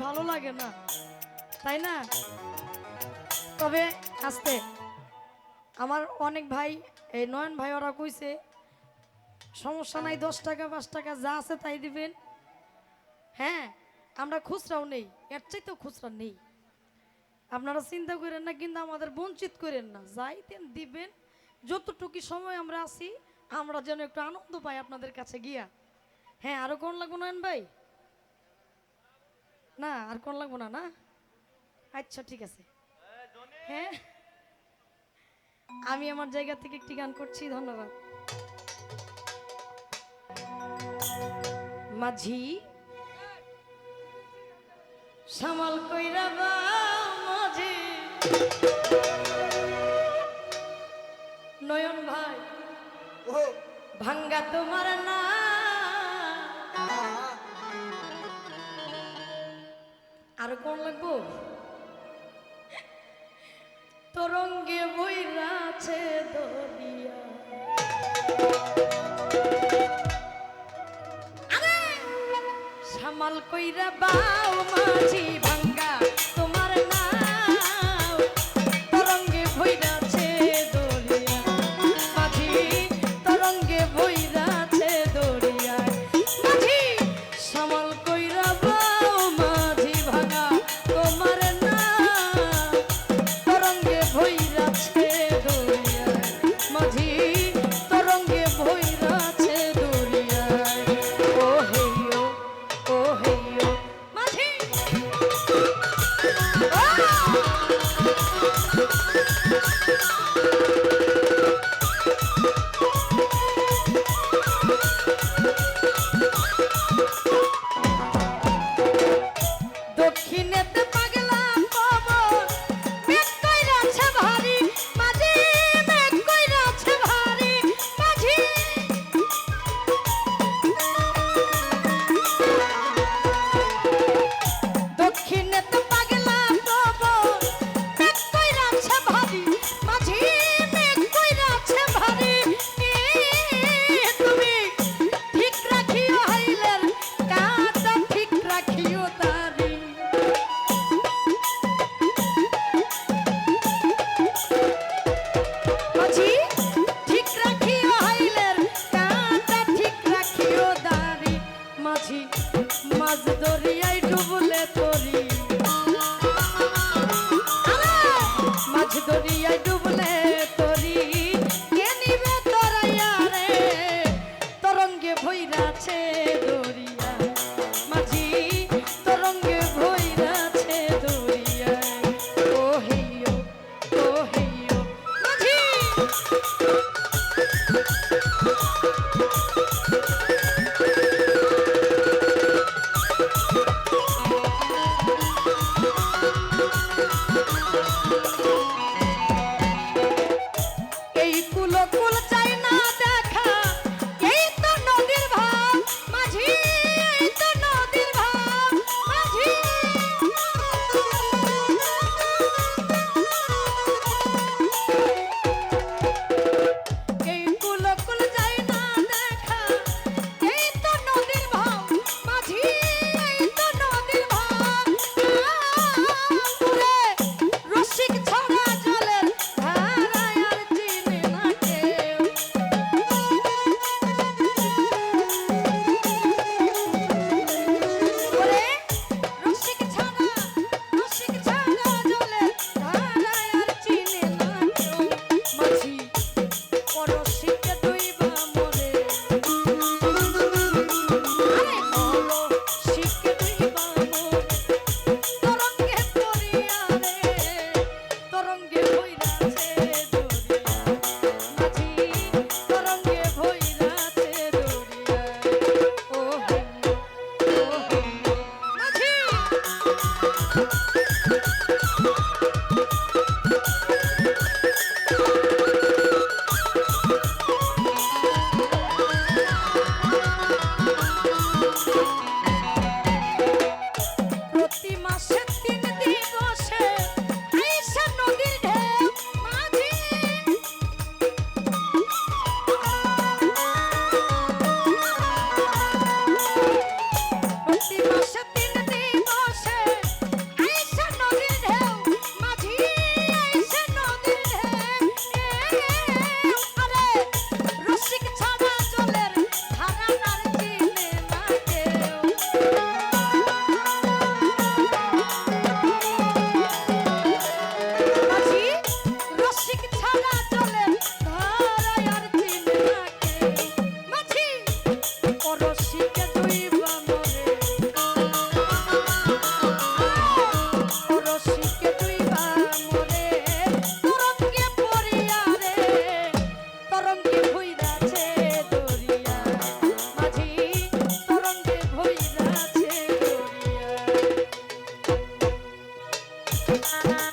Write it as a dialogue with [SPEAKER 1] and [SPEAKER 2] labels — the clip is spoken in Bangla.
[SPEAKER 1] ভালো লাগে না, তাই না? তবে আস্তে আমার অনেক ভাই, এই নয়ন ভাই ওরা কইছে সমস্যা নাই, 10 টাকা 5 টাকা যা আছে তাই দিবেন। হ্যাঁ, আমরা খুচরাও নেই, এর চাইতেও খুচরা নেই। আপনারা চিন্তা করেন না, কিন্তু আমাদের বঞ্চিত করেন না, যাই দেন দিবেন। যতটুকু সময় আমরা আছি আমরা যেন একটু আনন্দ পাই আপনাদের কাছে গিয়া। হ্যাঁ, আরো কোন লাগবো নয়ন ভাই? না আর কোন লাগবো না? না, আচ্ছা ঠিক আছে। হ্যাঁ, আমি আমার জায়গা থেকে একটি গান করছি। ধন্যবাদ। মাঝি সামাল কইরা বা মাঝি, নয়ন ভাই
[SPEAKER 2] ও
[SPEAKER 1] ভাঙ্গা তোমার না, আরো কোন লাগবো? তরঙ্গে বইরাছে দরিয়া, সামাল কইরা বাও মাঝি ভাঙ্গা তোমার নাও, তরঙ্গে ভইরাছে দরিয়া মাঝি, তরঙ্গে ভইরাছে দরিয়া মাঝি, সামাল কইরা বাও মাঝি ভাঙ্গা তোমার নাও, তরঙ্গে ভইরাছে দরিয়া মাঝি, তরঙ্গে ভইরাছে দরিয়া। ও হেইও ও হেইও মাঝি, দক্ষিণেতে পাগলা পবন মেঘ কইরাছে ভারী মাঝি, মেঘ কইরাছে ভারী মাঝি, দক্ষিণেতে পাগলা পবন মেঘ কইরাছে ভারী মাঝি, মেঘ কইরাছে ভারী। তুমি ঠিক রাখিও হাইলের কাঁটা, ঠিক রাখিও তারি, মাঝি ঠিক রাখিও হাইলের কাঁটা, ঠিক রাখিও দাড়ি মাঝি, মাঝ দরিয়ায় ডুবলে তরি, মাঝ দরিয়ায় ডুবলে তরি, কে নিবে তরাইয়া রে, তরঙ্গে ভইরাছে দরিয়া মাঝি, তরঙ্গে ভইরাছে দরিয়া। ও হেইও মাঝি, এই কুল কুল চাই না দেখা, এই তো নদীর ভাব মাঝি, এই তো নদীর ভাব মাঝি, এই কুল কুল চাই না দেখা, এই তো নদীর ভাব মাঝি, এই তো নদীর ভাব। পুরে রসিক ছড়া জলের ধারায় আর চিনে না কেউ, পুরে রসিক ছড়া জলের ধারায় আর চিনে না কেউ মাঝি, পরশিকে দুইবা মরে, আরে পরশিকে দুইবা মরে, তরঙ্গে পড়িয়া রে, তরঙ্গে ভইরাছে দরিয়া মাঝি, তরঙ্গে ভইরাছে দরিয়া। ও হেইও মাঝি, প্রতি মাসে 3 দিবসে আইসা নদীর ঢেউ মাঝি, প্রতি মাসে 3 দিবসে না